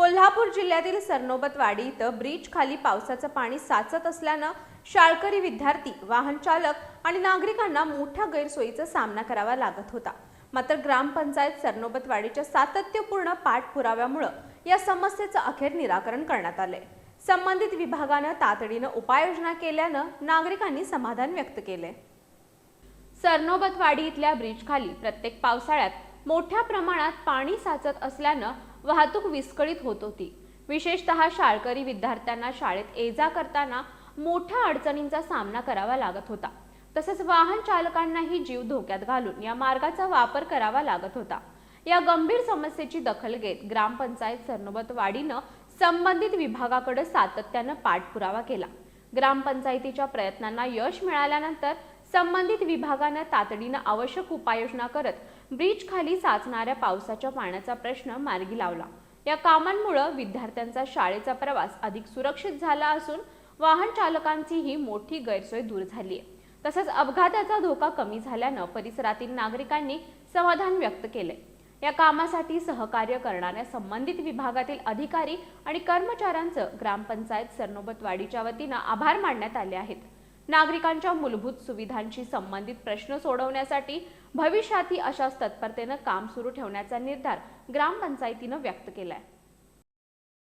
कोल्हापूर जिल्ह्यातील सरनोबतवाडी इथं ब्रिज खाली पावसाचं पाणी साचत असल्यानं शाळकरी विद्यार्थी, वाहन चालक आणि नागरिकांना मोठ्या गैरसोयीचा सामना करावा लागत होता। मात्र ग्रामपंचायत सरनोबतवाडीच्या सातत्यपूर्ण पाठपुराव्यामुळे या समस्येचं अखेर निराकरण करण्यात आले। संबंधित विभागाने तातडीने उपाययोजना केल्यानं नागरिकांनी समाधान व्यक्त केले। सरनोबतवाडी इथल्या ब्रिज खाली प्रत्येक पावसाळ्यात मोठ्या प्रमाणात पाणी साचत असल्यानं वाहतूक विस्कळीत होत होती। विशेषतः शाळकरी विद्यार्थ्यांना शाळेत ये-जा करताना मोठ्या अडचणींचा सामना करावा लागत होता। तसेच वाहन चालकांनाही जीव धोक्यात घालून या मार्गाचा वापर करावा लागत होता। या गंभीर समस्येची दखल घेत ग्रामपंचायत सरनोबतवाडीने संबंधित विभागाकडे सातत्याने पाठपुरावा केला। ग्रामपंचायतीच्या प्रयत्नांना यश मिळाल्यानंतर संबंधित विभागाने तातडीने आवश्यक उपाययोजना करत ब्रिज खाली साचणाऱ्या पावसाच्या पाण्याचा प्रश्न मार्गी लावला। या कामांमुळे विद्यार्थ्यांचा शाळेचा प्रवास अधिक सुरक्षित झाला असून वाहन चालकांचीही मोठी गैरसोय दूर झाली आहे। तसेच अपघाताचा धोका कमी झाल्याने परिसरातील नागरिकांनी समाधान व्यक्त केले। या कामासाठी सहकार्य करणाऱ्या संबंधित विभागातील अधिकारी आणि कर्मचाऱ्यांचे ग्रामपंचायत सरनोबतवाडीच्या वतीने आभार मानण्यात आले आहेत। नागरिकांच्या मूलभूत सुविधांशी संबंधित प्रश्न सोडवण्यासाठी भविष्यातही अशाच तत्परतेने काम सुरू ठेवण्याचा निर्धार ग्रामपंचायतीने व्यक्त केला आहे।